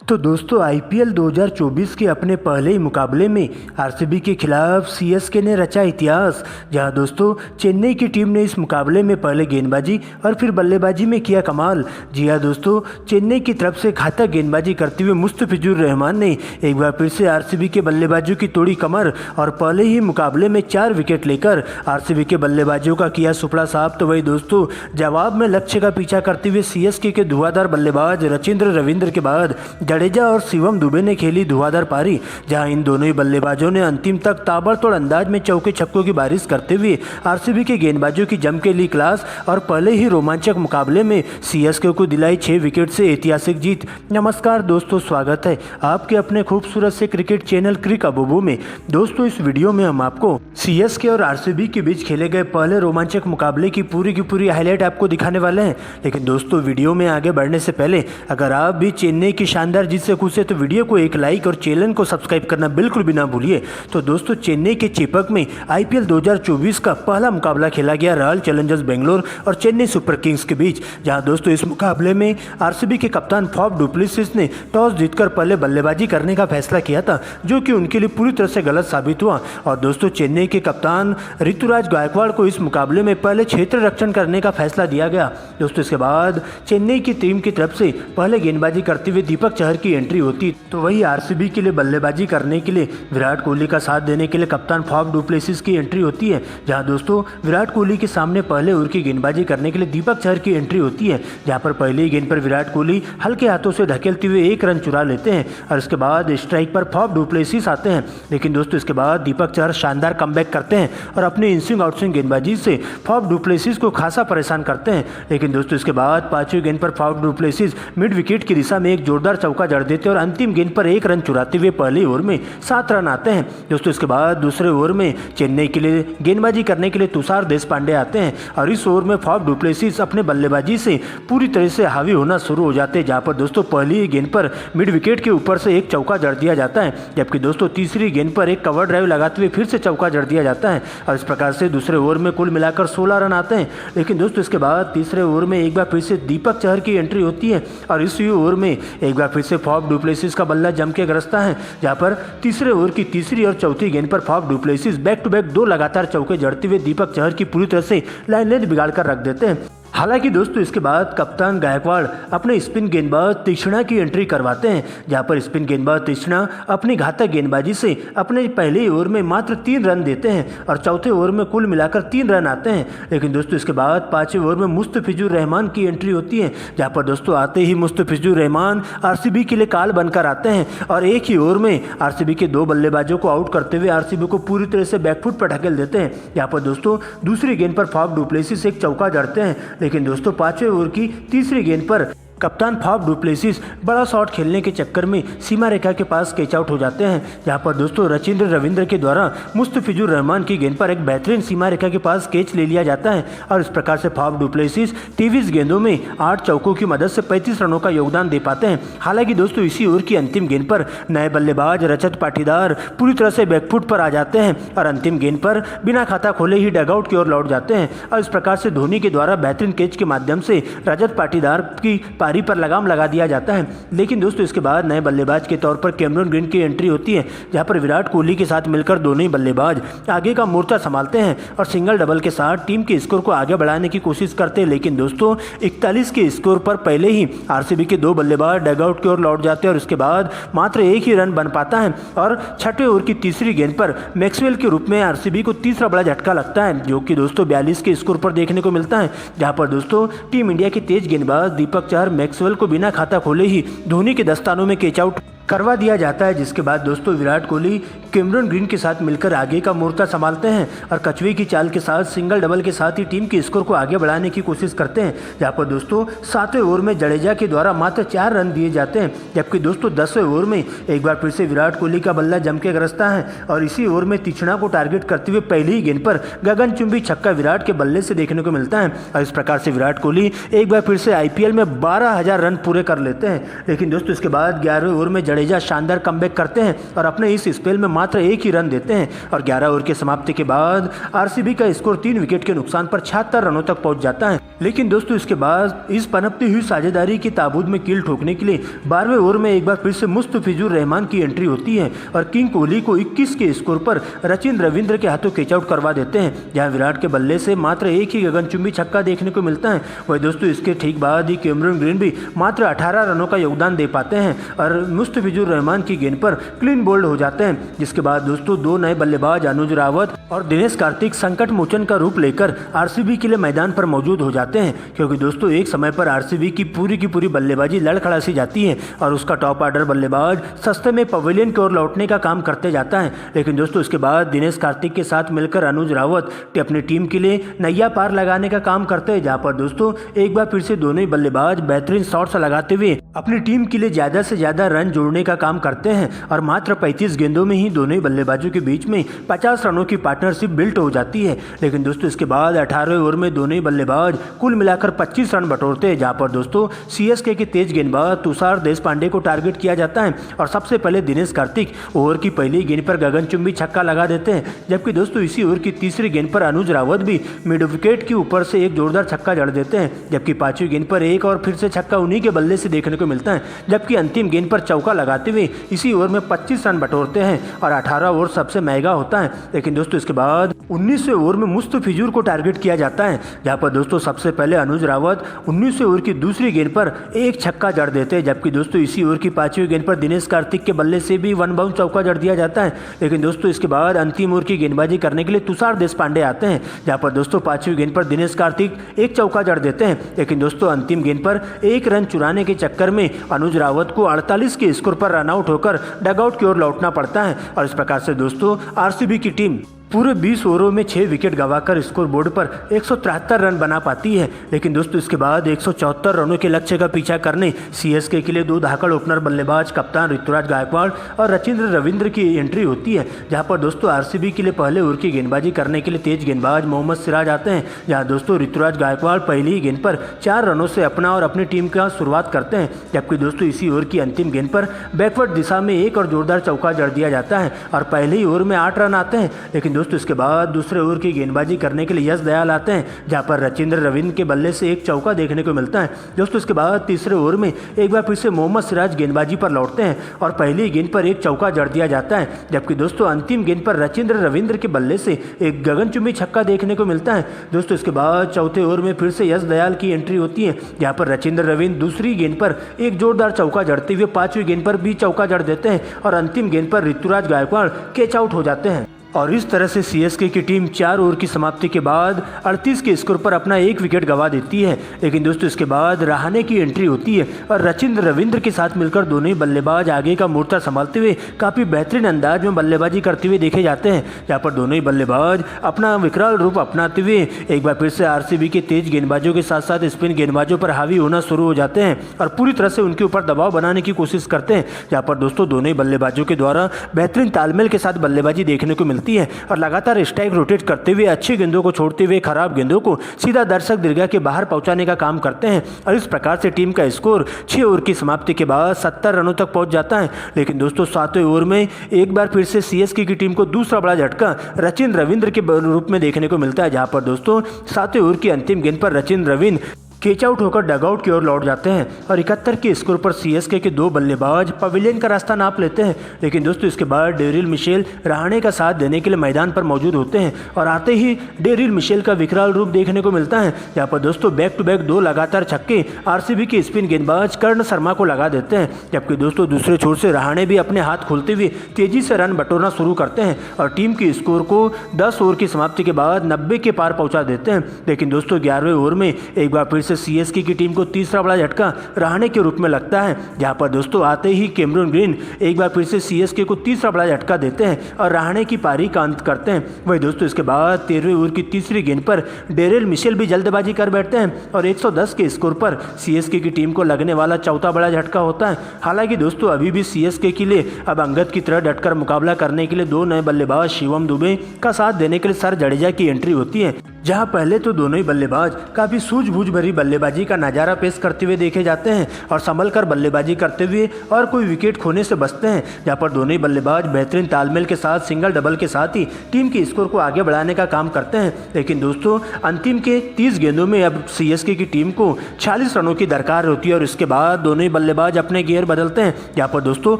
तो दोस्तों आईपीएल 2024 के अपने पहले ही मुकाबले में आरसीबी के खिलाफ सीएसके ने रचा इतिहास। जहां दोस्तों चेन्नई की टीम ने इस मुकाबले में पहले गेंदबाजी और फिर बल्लेबाजी में किया कमाल। जी हां दोस्तों, चेन्नई की तरफ से घातक गेंदबाजी करते हुए मुस्तफिजुर रहमान ने एक बार फिर से आरसीबी के बल्लेबाजों की तोड़ी कमर और पहले ही मुकाबले में 4 विकेट लेकर आरसीबी के बल्लेबाजों का किया सुपड़ा साफ। तो वही दोस्तों जवाब में लक्ष्य का पीछा करते हुए सीएसके के धुआंधार बल्लेबाज रचिंद्र रविंद्र के बाद जडेजा और शिवम दुबे ने खेली धुआंधार पारी। जहां इन दोनों ही बल्लेबाजों ने अंतिम तक ताबड़तोड़ अंदाज में चौके छक्कों की बारिश करते हुए आरसीबी के गेंदबाजों की जम के ली क्लास और पहले ही रोमांचक मुकाबले में सीएसके को दिलाई 6 विकेट से ऐतिहासिक जीत। नमस्कार दोस्तों, स्वागत है आपके अपने खूबसूरत से क्रिकेट चैनल क्रिक अबूबू में। दोस्तों इस वीडियो में हम आपको सीएसके और आरसीबी के बीच खेले गए पहले रोमांचक मुकाबले की पूरी हाईलाइट आपको दिखाने वाले हैं। लेकिन दोस्तों वीडियो में आगे बढ़ने से पहले अगर आप भी चेन्नई की शानदार जीत से खुश है तो वीडियो को एक लाइक और चैनल को सब्सक्राइब करना बिल्कुल भी ना भूलिए। तो दोस्तों चेन्नई के चेपक में आईपीएल 2024 का पहला मुकाबला खेला गया रॉयल चैलेंजर्स बेंगलोर और चेन्नई सुपर किंग्स के बीच। जहां दोस्तों इस मुकाबले में आरसीबी के कप्तान फॉफ डु प्लेसिस ने टॉस जीतकर पहले बल्लेबाजी करने का फैसला किया था, जो कि उनके लिए पूरी तरह से गलत साबित हुआ। और दोस्तों चेन्नई के कप्तान ऋतुराज गायकवाड़ को इस मुकाबले में पहले क्षेत्र रक्षण करने का फैसला दिया गया। दोस्तों इसके बाद चेन्नई की टीम की तरफ से पहले गेंदबाजी करते हुए दीपक चहर की एंट्री होती। तो वही आरसीबी के लिए बल्लेबाजी करने के लिए विराट कोहली का साथ देने के लिए कप्तान फॉफ डु प्लेसिस की एंट्री होती है। जहां दोस्तों विराट कोहली के सामने पहले ओवर की गेंदबाजी करने के लिए दीपक चहर की एंट्री होती है। जहां पर पहली गेंद पर विराट कोहली हल्के हाथों से धकेलते हुए 1 रन चुरा लेते हैं और इसके बाद स्ट्राइक पर फॉफ डु प्लेसिस आते हैं। लेकिन दोस्तों इसके बाद दीपक चहर शानदार कमबैक करते हैं और अपने इनस्विंग आउटस्विंग गेंदबाजी से फॉफ डु प्लेसिस को खासा परेशान करते हैं। लेकिन दोस्तों इसके बाद 5वीं गेंद पर Faf du Plessis mid wicket की दिशा में एक जोरदार चौका जड़ देते हैं और अंतिम गेंद पर 1 रन चुराते हुए पहले ओवर में 7 रन आते हैं। दोस्तों इसके बाद दूसरे ओवर में चेन्नई के लिए गेंदबाजी करने के लिए तुषार देशपांडे आते हैं और इस ओवर में फॉफ डु प्लेसिस अपने बल्लेबाजी से पूरी तरह से हावी होना शुरू हो जाते हैं। जहां पर दोस्तों पहली गेंद पर मिड विकेट के ऊपर से एक चौका जड़ दिया जाता है, जबकि दोस्तों तीसरी गेंद पर एक कवर ड्राइव लगाते हुए फिर से चौका जड़ दिया जाता है और इस प्रकार से दूसरे ओवर में कुल मिलाकर 16 रन आते हैं। लेकिन दोस्तों इसके बाद तीसरे ओवर में एक बार फिर से दीपक चहर की एंट्री होती है और इसी ओवर में एक बार फिर से फॉफ डु प्लेसिस का बल्ला जम के गरजता है। जहां पर तीसरे ओवर की तीसरी और चौथी गेंद पर Faf du Plessis back to back 2 लगातार चौके जड़ते हुए दीपक चहर की पूरी तरह से लाइन लेंथ बिगाड़ कर रख देते हैं। हालांकि दोस्तों इसके बाद कप्तान गायकवाड़ अपने स्पिन गेंदबाज तीक्ष्णा की एंट्री करवाते हैं। जहां पर स्पिन गेंदबाज तीक्ष्णा अपनी घातक गेंदबाजी से अपने पहले ओवर में मात्र 3 रन देते हैं और चौथे ओवर में कुल मिलाकर 3 रन आते हैं। लेकिन दोस्तों इसके बाद 5वें ओवर में मुस्तफिजुर रहमान की एंट्री होती है। जहां पर दोस्तों आते ही मुस्तफिजुर रहमान आरसीबी के लिए काल बनकर आते हैं और एक ही ओवर में आरसीबी के 2 बल्लेबाजों को आउट करते हुए आरसीबी को पूरी तरह से बैकफुट पर ढकेल देते हैं। यहाँ पर दोस्तों दूसरी गेंद पर फॉफ डु प्लेसिस एक चौका जड़ते हैं। लेकिन दोस्तों 5वें ओवर की तीसरी गेंद पर कप्तान फॉफ डु प्लेसिस बड़ा शॉट खेलने के चक्कर में सीमा रेखा के पास कैच आउट हो जाते हैं। जहां पर दोस्तों रचिंद्र रविंद्र के द्वारा मुस्तफिजुर रहमान की गेंद पर एक बेहतरीन सीमा रेखा के पास कैच ले लिया जाता है और इस प्रकार से फॉफ डु प्लेसिस 23 गेंदों में 8 चौकों की मदद से 35 रनों का योगदान दे पाते हैं। हालांकि दोस्तों इसी ओवर की अंतिम गेंद पर नए बल्लेबाज रजत पाटीदार पूरी तरह से बैकफुट पर आ जाते हैं और अंतिम गेंद पर बिना खाता खोले ही डगआउट की ओर लौट जाते हैं और इस प्रकार से धोनी के द्वारा बेहतरीन कैच के माध्यम से रजत पाटीदार की पारी पर लगाम लगा दिया जाता है। लेकिन दोस्तों इसके बाद नए बल्लेबाज के तौर पर कैमरन ग्रीन की एंट्री होती है। जहां पर विराट कोहली के साथ मिलकर दोनों ही बल्लेबाज आगे का मोर्चा संभालते हैं और सिंगल डबल के साथ टीम के स्कोर को आगे बढ़ाने की कोशिश करते हैं। लेकिन दोस्तों 41 के स्कोर पर पहले ही आरसीबी के 2 बल्लेबाज डगआउट की ओर लौट जाते हैं और उसके बाद मात्र 1 ही रन बन पाता है और 6वें ओवर की तीसरी गेंद पर मैक्सवेल के रूप में आरसीबी को तीसरा बड़ा झटका लगता है, जो कि दोस्तों 42 के स्कोर पर देखने को मिलता है। जहां पर दोस्तों टीम इंडिया के तेज गेंदबाज दीपक चहर मैक्सवेल को बिना खाता खोले ही धोनी के दस्तानों में कैच आउट करवा दिया जाता है। जिसके बाद दोस्तों विराट कोहली कैमरन ग्रीन के साथ मिलकर आगे का मोर्चा संभालते हैं और कछुए की चाल के साथ सिंगल डबल के साथ ही टीम के स्कोर को आगे बढ़ाने की कोशिश करते हैं। जहां पर दोस्तों 7वें ओवर में जडेजा के द्वारा मात्र 4 रन दिए जाते हैं, जबकि दोस्तों 10वें ओवर में एक बार फिर से विराट कोहली का बल्ला जम के गरजता है और इसी ओवर में तीक्ष्णा को टारगेट करते हुए पहली ही गेंद पर गगनचुंबी छक्का विराट के बल्ले से देखने को मिलता है और इस प्रकार से विराट कोहली एक बार फिर से आईपीएल में 12,000 रन पूरे कर लेते हैं। लेकिन दोस्तों इसके बाद 11वें ओवर में जडेजा शानदार कमबैक करते हैं और अपने इस स्पेल में मात्र 1 ही रन देते हैं और 11 ओवर के समाप्ति के बाद आरसीबी का स्कोर 3 विकेट के नुकसान पर 76 रनों तक पहुंच जाता है। लेकिन दोस्तों इसके बाद इस पनपती हुई साझेदारी की ताबूत में कील ठोकने के लिए 12वें ओवर में एक बार फिर से मुस्तफिजुर रहमान की एंट्री होती है और किंग कोहली को 21 के स्कोर पर सचिन रविंद्र के हाथों कैच आउट करवा देते हैं, जहां विराट के बल्ले से मात्र एक ही गगनचुंबी छक्का देखने को मिलता है। वही दोस्तों इसके ठीक बाद ही कैमरन ग्रीन भी मात्र 18 रनों का योगदान दे पाते हैं और मुस्तफिजुर रहमान की गेंद पर क्लीन बोल्ड हो जाते हैं। जिसके बाद दोस्तों दो नए बल्लेबाज अनुज रावत और दिनेश कार्तिक संकट मोचन का रूप लेकर आरसीबी के लिए मैदान पर मौजूद हो जाते हैं, क्योंकि दोस्तों एक समय पर आरसीबी की पूरी बल्लेबाजी लड़खड़ासी जाती है और उसका टॉप ऑर्डर बल्लेबाज सस्ते में पवेलियन की ओर लौटने का काम करते जाता है। लेकिन दोस्तों इसके बाद दिनेश कार्तिक के साथ मिलकर अनुज रावत अपनी टीम के लिए नैया पार लगाने का काम करते हैं, जहां पर दोस्तों एक बार फिर से दोनों ही बल्लेबाज बेहतरीन शॉट्स लगाते हुए अपनी टीम के लिए ज्यादा से ज्यादा रन जोड़ने का काम करते हैं और मात्र 35 गेंदों में ही दोनों ही बल्लेबाजों के बीच में 50 रनों की पार्टनरशिप बिल्ट हो जाती है। लेकिन दोस्तों इसके बाद 18वें ओवर में दोनों ही बल्लेबाज कुल मिलाकर 25 रन बटोरते हैं, जहां पर दोस्तों सीएसके के तेज गेंदबाज तुषार देशपांडे को टारगेट किया जाता है और सबसे पहले दिनेश कार्तिक ओवर की पहली गेंद पर गगनचुंबी छक्का लगा देते हैं, जबकि दोस्तों इसी ओवर की तीसरी गेंद पर अनुज रावत भी मिड विकेट के ऊपर से एक जोरदार छक्का जड़ देते हैं, जबकि पांचवी गेंद पर एक और फिर से छक्का उन्हीं के बल्ले से देखने को मिलता है, जबकि अंतिम गेंद पर चौका लगाते हुए इसी ओवर में 25 रन बटोरते हैं और 18 ओवर सबसे महंगा होता है। लेकिन दोस्तों इसके बाद 19वें ओवर में मुस्तफिजुर को टारगेट किया जाता है, जहां पर दोस्तों सबसे पहले अनुज रावत 19वें ओवर की दूसरी गेंद पर एक छक्का जड़ देते हैं, जबकि दोस्तों इसी ओवर की पांचवी गेंद पर दिनेश कार्तिक के बल्ले से भी वन बाउंड चौका जड़ दिया जाता है। लेकिन दोस्तों इसके बाद अंतिम ओवर की गेंदबाजी करने के लिए तुषार देशपांडे आते हैं, जहां पर दोस्तों पांचवी गेंद पर दिनेश कार्तिक एक चौका जड़ देते हैं। लेकिन दोस्तों अंतिम गेंद पर एक रन चुराने के चक्कर में अनुज रावत को 48 के स्कोर पर रन आउट होकर डगआउट की ओर लौटना पड़ता है और इस प्रकार से दोस्तों आरसीबी की टीम पूरे 20 ओवरों में 6 विकेट गंवाकर स्कोर बोर्ड पर 173 रन बना पाती है। लेकिन दोस्तों इसके बाद 174 रनों के लक्ष्य का पीछा करने सीएसके के लिए दो धाकड़ ओपनर बल्लेबाज कप्तान ऋतुराज गायकवाड़ और रचिंद्र रविंद्र की एंट्री होती है, जहां पर दोस्तों आरसीबी के लिए पहले ओवर की गेंदबाजी करने के लिए तेज गेंदबाज मोहम्मद सिराज आते हैं, जहां दोस्तों ऋतुराज गायकवाड़ पहली ही गेंद पर 4 रनों से अपना और अपनी टीम का शुरुआत करते हैं, जबकि दोस्तों इसी ओवर की अंतिम गेंद पर बैकवर्ड दिशा में एक और जोरदार चौका जड़ दिया जाता है और पहले ही ओवर में 8 रन आते हैं। लेकिन दोस्तों इसके बाद दूसरे ओवर की गेंदबाजी करने के लिए यश दयाल आते हैं, जहां पर रचिंद्र रविंद्र के बल्ले से एक चौका देखने को मिलता है। दोस्तों इसके बाद तीसरे ओवर में एक बार फिर से मोहम्मद सिराज गेंदबाजी पर लौटते हैं और पहली गेंद पर एक चौका जड़ दिया जाता है, जबकि दोस्तों अंतिम गेंद पर रचिंद्र रविंद्र के बल्ले से एक गगनचुंबी छक्का देखने को मिलता है। दोस्तों इसके बाद चौथे ओवर में फिर से यश दयाल की एंट्री होती है, जहां पर रचिंद्र रविंद्र दूसरी गेंद पर एक जोरदार चौका जड़ते हुए पांचवी गेंद पर भी चौका जड़ देते हैं और अंतिम गेंद पर ऋतुराज गायकवाड़ कैच आउट हो जाते हैं। और इस तरह से सीएसके की टीम 4 ओवर की समाप्ति के बाद 38 के स्कोर पर अपना एक विकेट गंवा देती है। लेकिन दोस्तों इसके बाद रहाणे की एंट्री होती है और रचिंद्र रविंद्र के साथ मिलकर दोनों ही बल्लेबाज आगे का मोर्चा संभालते हुए काफ़ी बेहतरीन अंदाज में बल्लेबाजी करते हुए देखे जाते हैं, जहाँ पर दोनों ही बल्लेबाज अपना विकराल रूप अपनाते हुए एक बार फिर से आरसीबी के तेज गेंदबाजों के साथ साथ स्पिन गेंदबाजों पर हावी होना शुरू हो जाते हैं और पूरी तरह से उनके ऊपर दबाव बनाने की कोशिश करते हैं, जहाँ पर दोस्तों दोनों ही बल्लेबाजों के द्वारा बेहतरीन तालमेल के साथ बल्लेबाजी देखने को मिलती है और लगातार स्ट्राइक रोटेट करते हुए अच्छी गेंदों को छोड़ते हुए खराब गेंदों को सीधा दर्शक दीर्घा के बाहर पहुंचाने का काम करते हैं और इस प्रकार से टीम का स्कोर 6 ओवर की समाप्ति के बाद 70 रनों तक पहुंच जाता है। लेकिन दोस्तों 7वें ओवर में एक बार फिर से सीएसके की टीम को दूसरा बड़ा झटका रचिंद्र रविंद्र के रूप में देखने को मिलता है, जहां पर दोस्तों 7वें ओवर की अंतिम गेंद पर रचिंद्र रविंद्र कैच आउट होकर डगआउट की ओर लौट जाते हैं और 71 के स्कोर पर सीएसके के 2 बल्लेबाज पवेलियन का रास्ता नाप लेते हैं। लेकिन दोस्तों इसके बाद डेरिल मिशेल रहाणे का साथ देने के लिए मैदान पर मौजूद होते हैं और आते ही डेरिल मिशेल का विकराल रूप देखने को मिलता है, जहाँ पर दोस्तों बैक टू बैक 2 लगातार छक्के आरसीबी के स्पिन गेंदबाज कर्ण शर्मा को लगा देते हैं, जबकि दोस्तों दूसरे छोर से रहाणे भी अपने हाथ खोलते हुए तेजी से रन बटोरना शुरू करते हैं और टीम के स्कोर को 10 ओवर की समाप्ति के बाद 90 के पार पहुंचा देते हैं। लेकिन दोस्तों 11वें ओवर में एक बार फिर सीएसके की टीम को तीसरा बड़ा झटका रहाणे के रूप में लगता है, जहां पर दोस्तों आते ही कैमरन ग्रीन एक बार फिर से सीएसके को तीसरा बड़ा झटका देते हैं और रहाणे की पारी का अंत करते हैं। वही दोस्तों इसके बाद 13वें ओवर की तीसरी गेंद पर डेरिल मिशेल भी जल्दबाजी कर बैठते हैं और 110 के स्कोर पर सीएसके की टीम को लगने वाला चौथा बड़ा झटका होता है। हालांकि दोस्तों अभी भी सीएसके के लिए अब अंगद की तरह डटकर मुकाबला करने के लिए 2 नए बल्लेबाज शिवम दुबे का साथ देने के लिए सर जडेजा की एंट्री होती है, जहां पहले तो दोनों ही बल्लेबाज काफी सूझबूझ भरी बल्लेबाजी का नज़ारा पेश करते हुए देखे जाते हैं और संभल कर बल्लेबाजी करते हुए और कोई विकेट खोने से बचते हैं, जहां पर दोनों ही बल्लेबाज बेहतरीन तालमेल के साथ सिंगल डबल के साथ ही टीम के स्कोर को आगे बढ़ाने का काम करते हैं। लेकिन दोस्तों अंतिम के 30 गेंदों में अब सीएसके की टीम को 46 रनों की दरकार होती है और इसके बाद दोनों ही बल्लेबाज अपने गियर बदलते हैं। यहाँ पर दोस्तों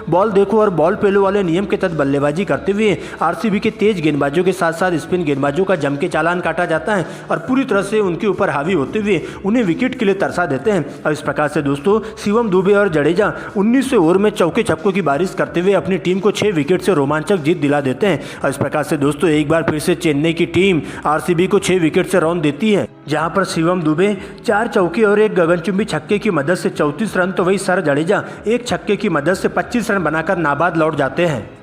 बॉल देखो और बॉल पेलो वाले नियम के तहत बल्लेबाजी करते हुए आरसीबी के तेज गेंदबाजों के साथ साथ स्पिन गेंदबाजों का जम के चालान काटा जाता है और पूरी तरह से उनके ऊपर हावी होते हुए उन्हें विकेट के लिए तरसा देते हैं। और इस प्रकार से दोस्तों शिवम दुबे और जडेजा 19वें ओवर में चौके छक्कों की बारिश करते हुए अपनी टीम को 6 विकेट से रोमांचक जीत दिला देते हैं। और इस प्रकार से दोस्तों एक बार फिर से चेन्नई की टीम आरसीबी को 6 विकेट से रौंद देती है, जहां पर शिवम दुबे 4 चौके और एक गगनचुंबी छक्के की मदद से 34 रन तो वही सर जडेजा एक छक्के की मदद से 25 रन बनाकर नाबाद लौट जाते हैं।